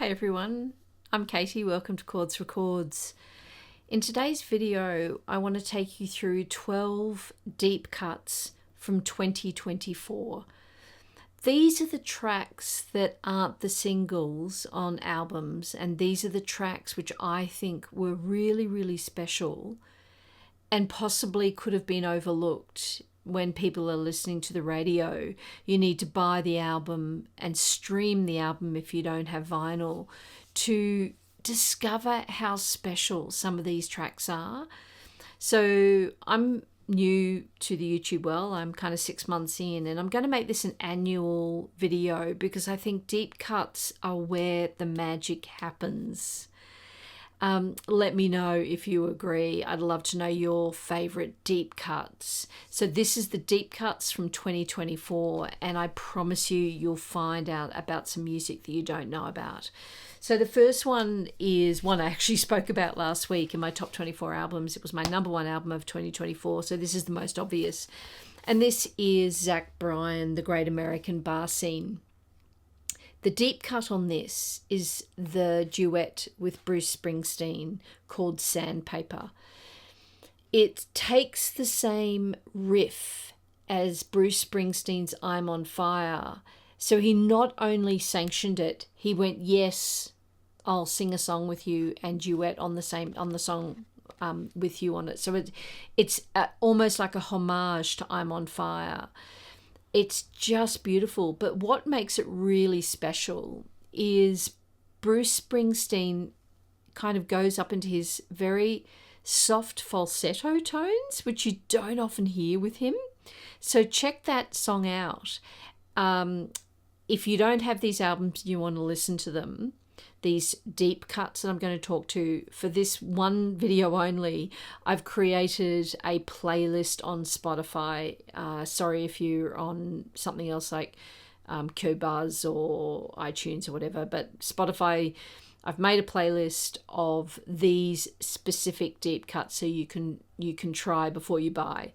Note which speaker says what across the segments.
Speaker 1: Hey everyone, I'm Katie, welcome to Chords Records. In today's video, I want to take you through 12 deep cuts from 2024. These are the tracks that aren't the singles on albums, and these are the tracks which I think were really, really special and possibly could have been overlooked. When people are listening to the radio, you need to buy the album and stream the album if you don't have vinyl to discover how special some of these tracks are. So I'm new to the YouTube world. I'm kind of 6 months in, and I'm going to make this an annual video because I think deep cuts are where the magic happens. Let me know if you agree. I'd love to know your favorite deep cuts. So this is the deep cuts from 2024, and I promise you'll find out about some music that you don't know about. So the first one is one I actually spoke about last week in my top 24 albums. It was my number one album of 2024, so this is the most obvious. And this is Zack, Bryan, The Great American Bar Scene. The deep cut on this is the duet with Bruce Springsteen called Sandpaper. It takes the same riff as Bruce Springsteen's I'm on Fire. So he not only sanctioned it, he went, yes, I'll sing a song with you and duet on the song with you on it. So it's almost like a homage to I'm on Fire. It's just beautiful. But what makes it really special is Bruce Springsteen kind of goes up into his very soft falsetto tones, which you don't often hear with him. So check that song out. If you don't have these albums, you want to listen to them, these deep cuts that I'm going to talk to, for this one video only, I've created a playlist on Spotify. Sorry if you're on something else like Qbuzz or iTunes or whatever, but Spotify, I've made a playlist of these specific deep cuts so you can try before you buy.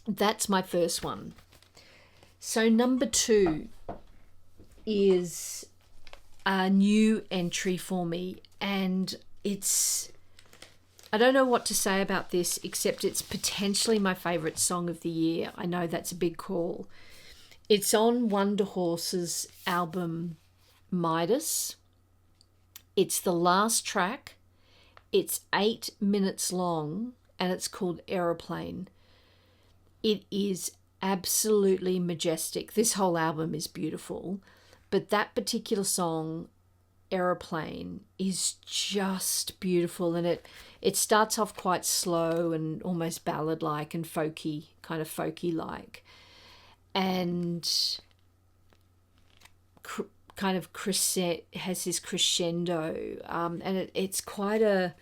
Speaker 1: That's my first one. So number 2 is a new entry for me, and I don't know what to say about this except it's potentially my favorite song of the year. I know that's a big call. It's on Wonder Horse's album Midas. It's the last track. It's 8 minutes long and it's called Aeroplane. It is absolutely majestic. This whole album is beautiful. But that particular song, Aeroplane, is just beautiful. And it starts off quite slow and almost ballad-like and folky, kind of folky-like. And kind of has this crescendo. And it's quite a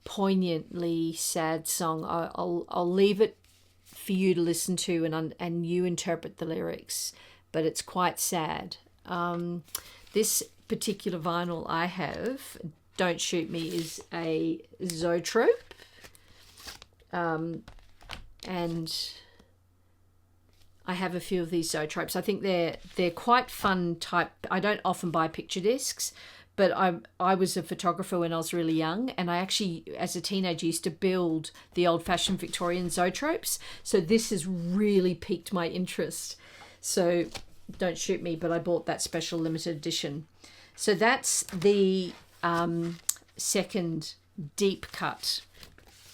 Speaker 1: poignantly sad song. I'll leave it for you to listen to and you interpret the lyrics. But it's quite sad. This particular vinyl I have, Don't Shoot Me, is a zoetrope, and I have a few of these zoetropes. I think they're quite fun type. I don't often buy picture discs, but I was a photographer when I was really young, and I actually, as a teenager, used to build the old-fashioned Victorian zoetropes. So this has really piqued my interest. So Don't Shoot Me, but I bought that special limited edition. So that's the second deep cut.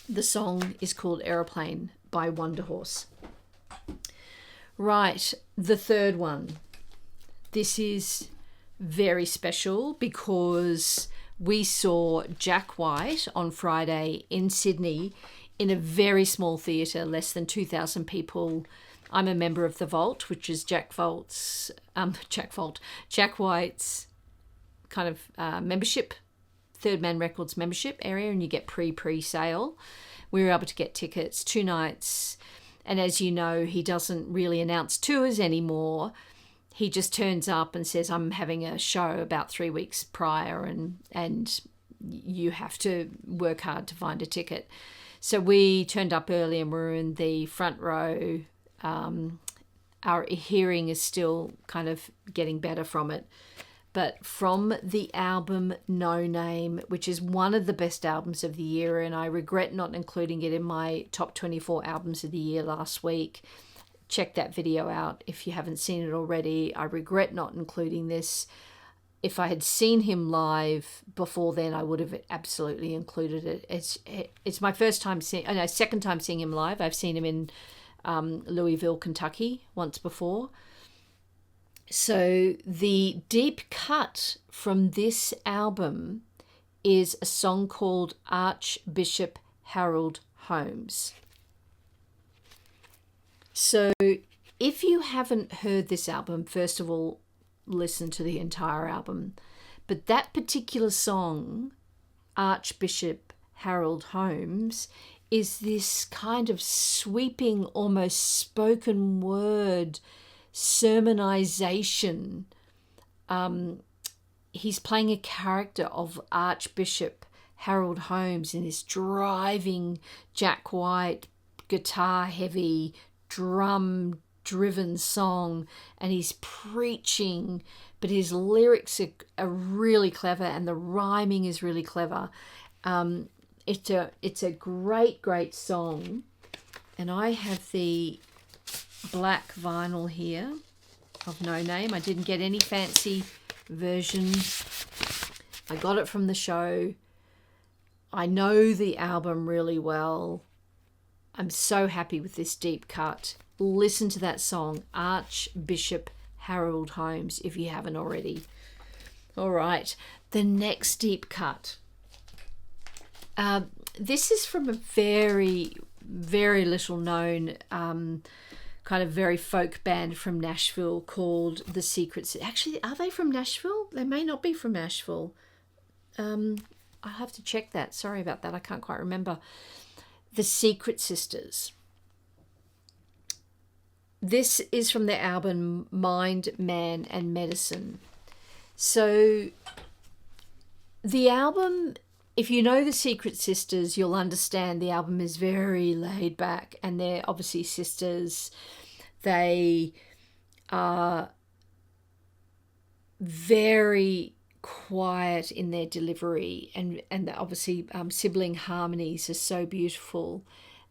Speaker 1: The song is called Aeroplane by Wonder Horse. Right, the third one. This is very special because we saw Jack White on Friday in Sydney in a very small theatre, less than 2,000 people. I'm a member of The Vault, which is Jack White's kind of membership, Third Man Records membership area, and you get pre-sale. We were able to get tickets 2 nights, and as you know, he doesn't really announce tours anymore. He just turns up and says, I'm having a show about 3 weeks prior, and you have to work hard to find a ticket. So we turned up early and we're in the front row. Our hearing is still kind of getting better from it. but from the album No Name, which is one of the best albums of the year, and I regret not including it in my top 24 albums of the year last week. Check that video out if you haven't seen it already. I regret not including this. If I had seen him live before then, I would have absolutely included it. It's my second time seeing him live. I've seen him in Louisville, Kentucky once before. So the deep cut from this album is a song called Archbishop Harold Holmes. So if you haven't heard this album, first of all, listen to the entire album. But that particular song, Archbishop Harold Holmes, is this kind of sweeping, almost spoken word sermonization. He's playing a character of Archbishop Harold Holmes in this driving Jack White, guitar-heavy, drum-driven song, and he's preaching, but his lyrics are really clever, and the rhyming is really clever. It's a great song, and I have the black vinyl here of No Name. I didn't get any fancy versions. I got it from the show. I know the album really well. I'm so happy with this deep cut. Listen to that song, Archbishop Harold Holmes, if you haven't already. All right, the next deep cut. This is from a very, very little known kind of very folk band from Nashville called The Secrets. Actually, are they from Nashville? They may not be from Nashville. I'll have to check that. Sorry about that. I can't quite remember. The Secret Sisters. This is from their album Mind, Man and Medicine. So the album, if you know the Secret Sisters, you'll understand the album is very laid back, and they're obviously sisters. They are very quiet in their delivery, and obviously sibling harmonies are so beautiful,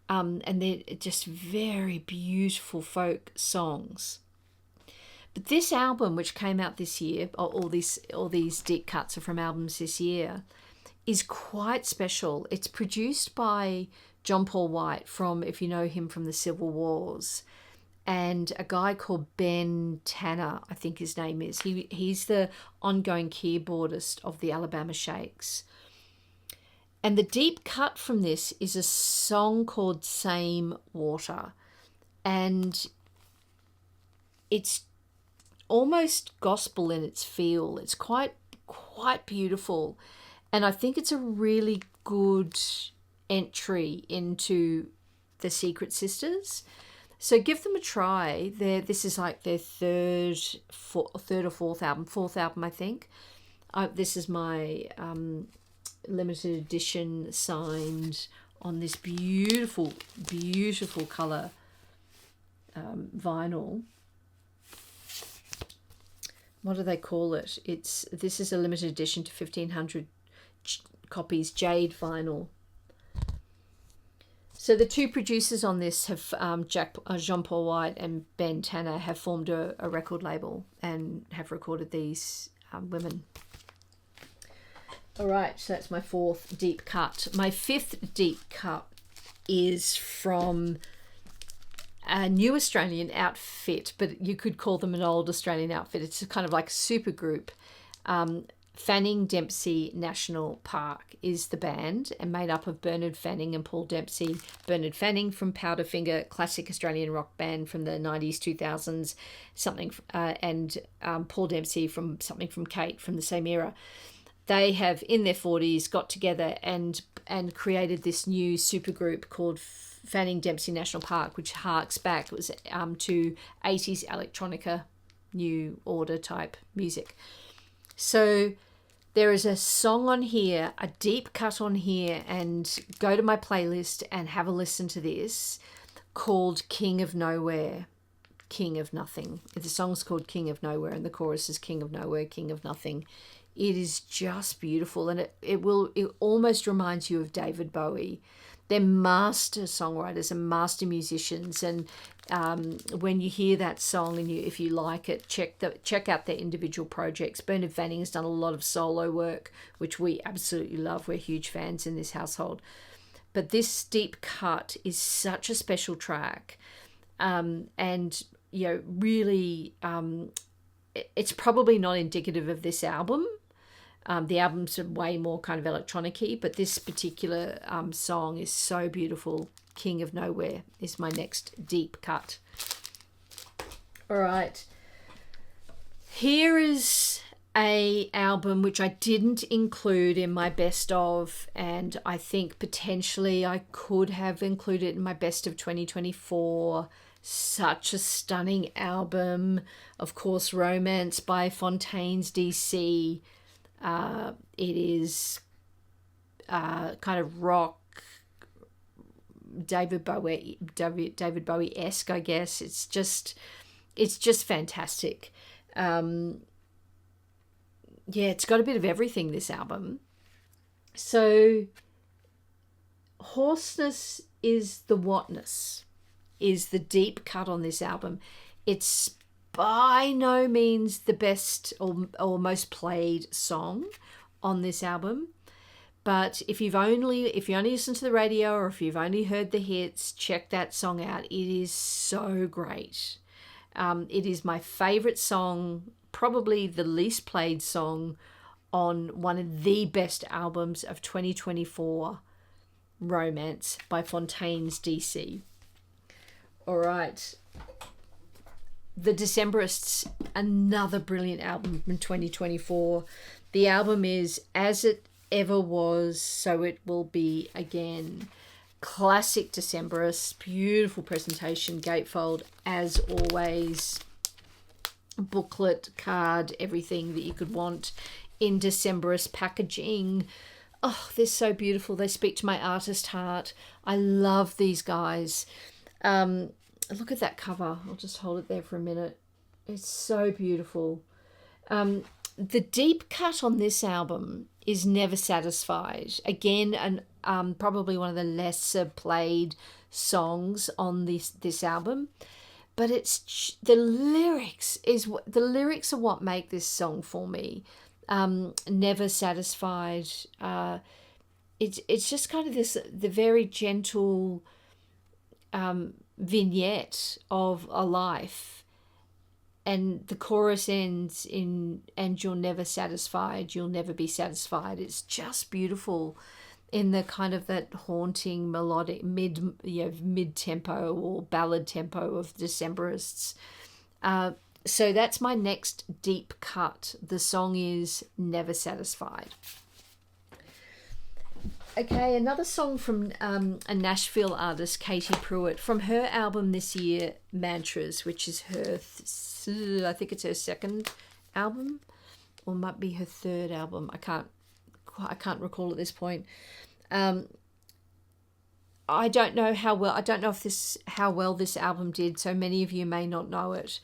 Speaker 1: and they're just very beautiful folk songs. But this album, which came out this year, all these deep cuts are from albums this year, is quite special. It's produced by John Paul White from, if you know him from the Civil Wars, and a guy called Ben Tanner, I think his name is. He's the ongoing keyboardist of the Alabama Shakes. And the deep cut from this is a song called Same Water. And it's almost gospel in its feel. It's quite beautiful. And I think it's a really good entry into the Secret Sisters. So give them a try. This is like their third or fourth album, I think. This is my limited edition signed on this beautiful colour vinyl. What do they call it? This is a limited edition to 1,500 copies jade vinyl. So the two producers on this have Jean Paul White and Ben Tanner have formed a record label and have recorded these women. All right, so that's my fourth deep cut. My fifth deep cut is from a new Australian outfit, but you could call them an old Australian outfit. It's kind of like a super group. Fanning Dempsey National Park is the band, and made up of Bernard Fanning and Paul Dempsey. Bernard Fanning from Powderfinger, classic Australian rock band from the 90s, 2000s, and Paul Dempsey from Something from Kate from the same era. They have, in their 40s, got together and created this new supergroup called Fanning Dempsey National Park, which harks back to 80s electronica, new order type music. So there is a song on here, a deep cut on here, and go to my playlist and have a listen to this, called King of Nowhere. King of Nothing. The song's called King of Nowhere, and the chorus is King of Nowhere, King of Nothing. It is just beautiful, and it almost reminds you of David Bowie. They're master songwriters and master musicians, and when you hear that song and if you like it, check out their individual projects. Bernard Vanning has done a lot of solo work, which we absolutely love. We're huge fans in this household. But this Deep Cut is such a special track, and really, it's probably not indicative of this album. The albums are way more kind of electronic-y, but this particular song is so beautiful. King of Nowhere is my next deep cut. All right. Here is a album which I didn't include in my best of, and I think potentially I could have included it in my best of 2024. Such a stunning album. Of course, Romance by Fontaines DC. It is kind of rock, David Bowie-esque, I guess. It's just fantastic. It's got a bit of everything, this album. So Horseness is the whatness, is the deep cut on this album. It's by no means the best or most played song on this album, but if you only listen to the radio, or if you've only heard the hits, check that song out. It is so great. It is my favorite song, probably the least played song on one of the best albums of 2024, Romance by Fontaines DC. All right. The Decemberists, another brilliant album from 2024. The album is As It Ever Was, So It Will Be Again. Classic Decemberists, beautiful presentation, gatefold as always. Booklet, card, everything that you could want in Decemberist packaging. Oh, they're so beautiful. They speak to my artist heart. I love these guys. Look at that cover. I'll just hold it there for a minute. It's so beautiful. The deep cut on this album is Never Satisfied. Again, probably one of the lesser played songs on this album. But it's the lyrics are what make this song for me. Never Satisfied. It's just kind of the very gentle vignette of a life, and the chorus ends in "and you're never satisfied, you'll never be satisfied." It's just beautiful in the kind of that haunting melodic mid tempo or ballad tempo of Decemberists. So that's my next deep cut. The song is Never Satisfied. Okay, another song from a Nashville artist, Katie Puit, from her album this year, Mantras, which is her, I think it's her second album, or might be her third album. I can't recall at this point. I don't know how well this album did, so many of you may not know it.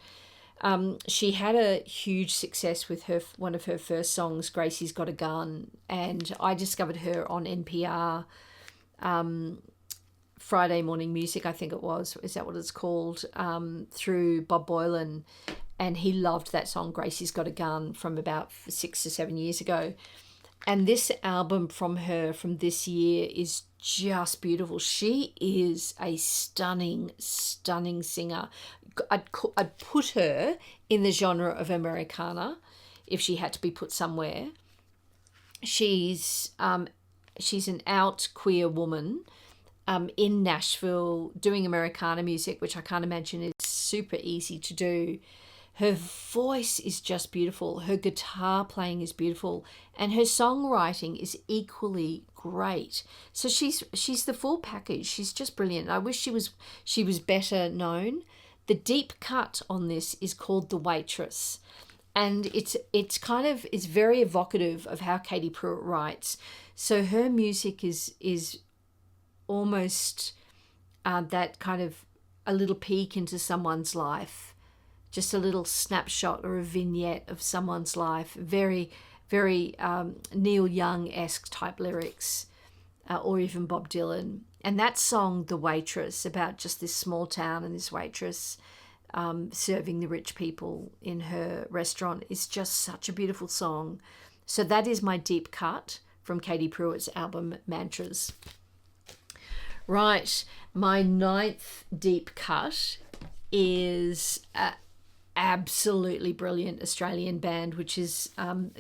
Speaker 1: She had a huge success with one of her first songs, Gracie's Got a Gun, and I discovered her on NPR, Friday Morning Music, I think it was. Is that what it's called? Through Bob Boylan, and he loved that song, Gracie's Got a Gun, from about 6 or 7 years ago. And this album from her from this year is just beautiful. She is a stunning, stunning singer. I'd put her in the genre of Americana if she had to be put somewhere. She's an out queer woman in Nashville doing Americana music, which I can't imagine is super easy to do. Her voice is just beautiful. Her guitar playing is beautiful, and her songwriting is equally great. So she's the full package. She's just brilliant. I wish she was better known. The deep cut on this is called The Waitress, and it's very evocative of how Katie Puit writes. So her music is almost that kind of a little peek into someone's life. just a little snapshot or a vignette of someone's life. Very, very Neil Young-esque type lyrics, or even Bob Dylan. And that song, The Waitress, about just this small town and this waitress serving the rich people in her restaurant, is just such a beautiful song. So that is my deep cut from Katie Pruitt's album Mantras. Right, my 9th deep cut is absolutely brilliant Australian band, which is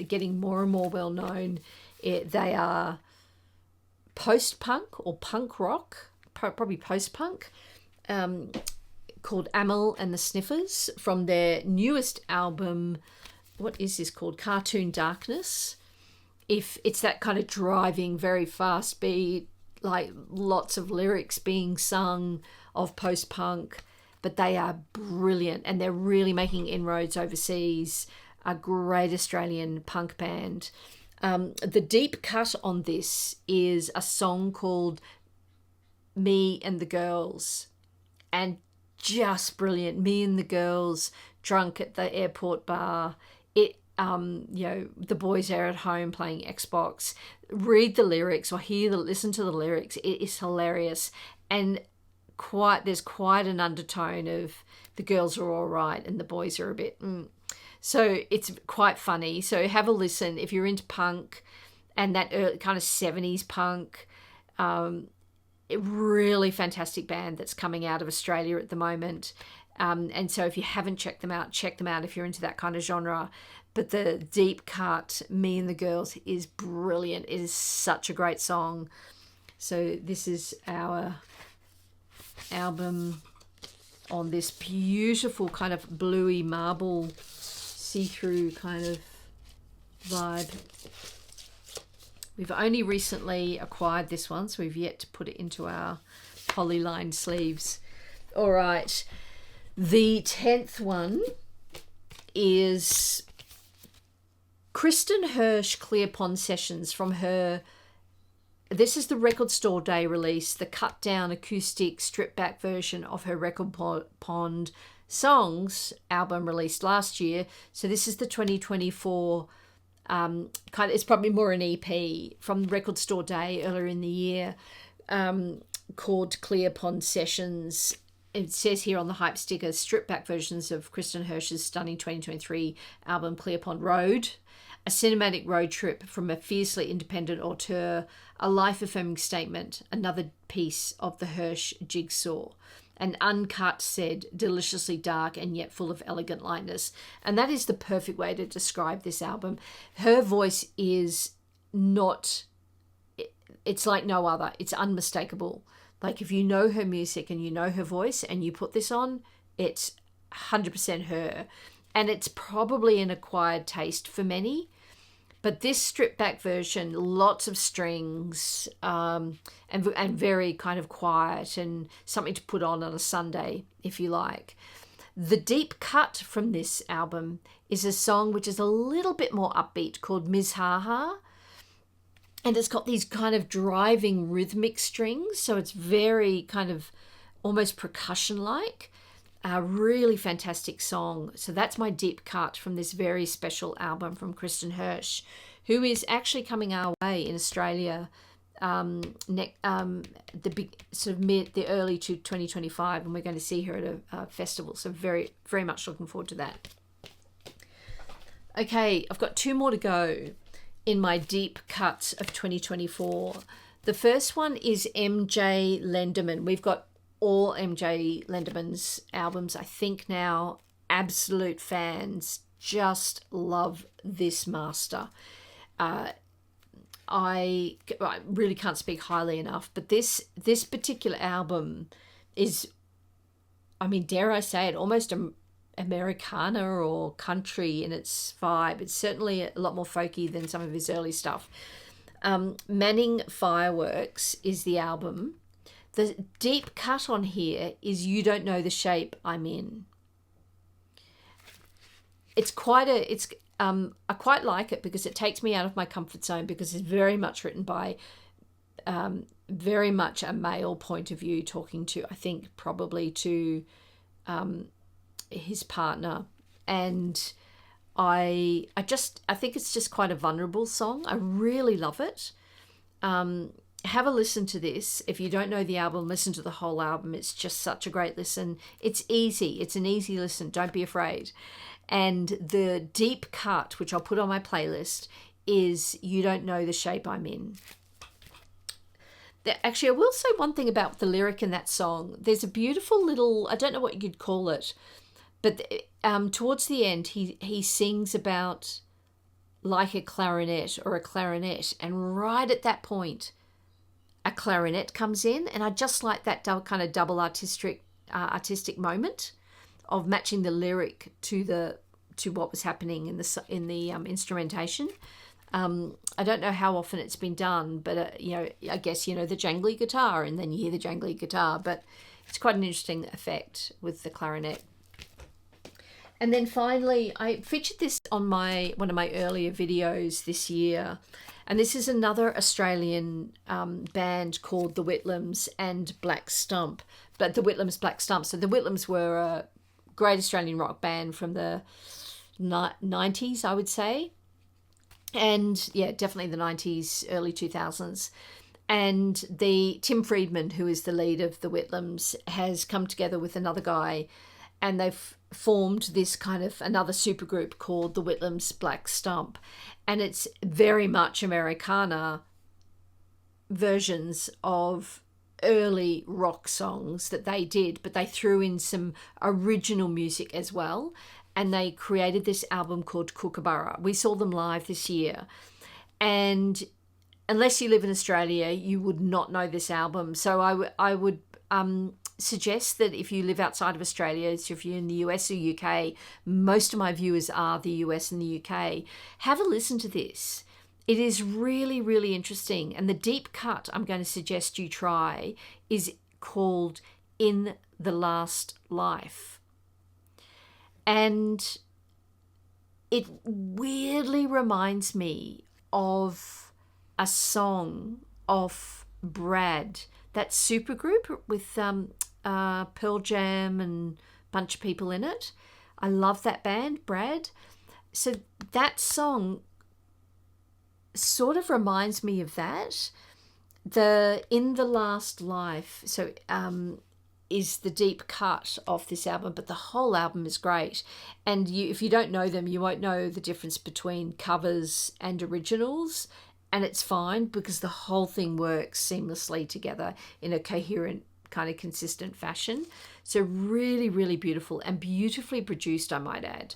Speaker 1: getting more and more well known. They are post-punk or punk rock, probably post-punk, called Amyl and the Sniffers, from their newest album. What is this called? Cartoon Darkness. If it's that kind of driving, very fast beat, like lots of lyrics being sung of post-punk, but they are brilliant and they're really making inroads overseas. A great Australian punk band. The deep cut on this is a song called Me and the Girls, and just brilliant. Me and the girls drunk at the airport bar. The boys are at home playing Xbox. Read the lyrics or listen to the lyrics. It is hilarious, and there's quite an undertone of the girls are all right and the boys are a bit. So it's quite funny. So have a listen if you're into punk and that early, kind of 70s punk. A really fantastic band that's coming out of Australia at the moment. And so if you haven't checked them out, check them out if you're into that kind of genre. But the deep cut, Me and the Girls, is brilliant. It is such a great song. So this is our album on this beautiful kind of bluey marble see-through kind of vibe. We've only recently acquired this one, so we've yet to put it into our polylined sleeves. All right. The 10th one is Kristin Hersch Clear Pond Sessions from her. This is the Record Store Day release, the cut down acoustic stripped back version of her Record Pond Songs album released last year. So this is the 2024 it's probably more an EP from Record Store Day earlier in the year, called Clear Pond Sessions. It says here on the hype sticker, stripped back versions of Kristin Hersch's stunning 2023 album Clear Pond Road, a cinematic road trip from a fiercely independent auteur, a life-affirming statement, another piece of the Hersch jigsaw. An uncut, said, deliciously dark and yet full of elegant lightness. And that is the perfect way to describe this album. Her voice is it's like no other. It's unmistakable. Like if you know her music and you know her voice and you put this on, it's 100% her. And it's probably an acquired taste for many. But this stripped back version, lots of strings, and very kind of quiet and something to put on a Sunday, if you like. The deep cut from this album is a song which is a little bit more upbeat called Ms. Maha. And it's got these kind of driving rhythmic strings. So it's very kind of almost percussion-like. A really fantastic song. So that's my deep cut from this very special album from Kristin Hersch, who is actually coming our way in Australia the early to 2025, and we're going to see her at a festival. So very, very much looking forward to that. Okay, I've got 2 more to go in my deep cuts of 2024. The first one is MJ Lenderman. We've got all MJ Lenderman's albums, I think now. Absolute fans just love this master. I really can't speak highly enough, but this particular album is, I mean, dare I say it, almost Americana or country in its vibe. It's certainly a lot more folky than some of his early stuff. Manning Fireworks is the album. The deep cut on here is You Don't Know the Shape I'm In. It's I quite like it because it takes me out of my comfort zone, because it's very much written by very much a male point of view, talking to, I think, probably to his partner, and I think it's just quite a vulnerable song. I really love it. Have a listen to this. If you don't know the album, listen to the whole album. It's just such a great listen. It's easy. It's an easy listen. Don't be afraid. And the deep cut, which I'll put on my playlist, is You Don't Know the Shape I'm In. Actually, I will say one thing about the lyric in that song. There's a beautiful little, I don't know what you'd call it, but towards the end, he sings about like a clarinet or a clarinet. And right at that point, a clarinet comes in. And I just like that kind of double artistic moment of matching the lyric to what was happening in the instrumentation. I don't know how often it's been done, but I guess the jangly guitar, and then you hear the jangly guitar, but it's quite an interesting effect with the clarinet. And then finally, I featured this on one of my earlier videos this year, and this is another Australian band called the Whitlams and Black Stump, but the Whitlams Black Stump. So the Whitlams were a great Australian rock band from the 90s, I would say. And yeah, definitely the 90s, early 2000s. And Tim Friedman, who is the lead of the Whitlams, has come together with another guy, and they've formed this kind of another supergroup called the Whitlams Black Stump. And it's very much Americana versions of early rock songs that they did, but they threw in some original music as well. And they created this album called Kookaburra. We saw them live this year. And unless you live in Australia, you would not know this album. So I would suggest that if you live outside of Australia, so if you're in the US or UK, most of my viewers are the US and the UK, have a listen to this. It is really, really interesting. And the deep cut I'm going to suggest you try is called In the Last Life. And it weirdly reminds me of a song of Brad, that supergroup with Pearl Jam and a bunch of people in it. I love that band, Brad. So that song sort of reminds me of that. The In the Last Life, so is the deep cut of this album, but the whole album is great. And if you don't know them, you won't know the difference between covers and originals, and it's fine because the whole thing works seamlessly together in a coherent, kind of consistent fashion. So really, really beautiful and beautifully produced, I might add.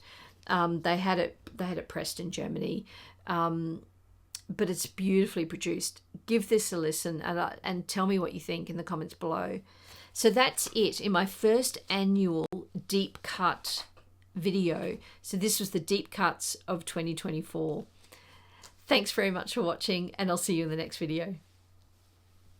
Speaker 1: They had it pressed in Germany, but it's beautifully produced. Give this a listen and tell me what you think in the comments below. So that's it in my first annual deep cut video. So this was the deep cuts of 2024. Thanks very much for watching, and I'll see you in the next video.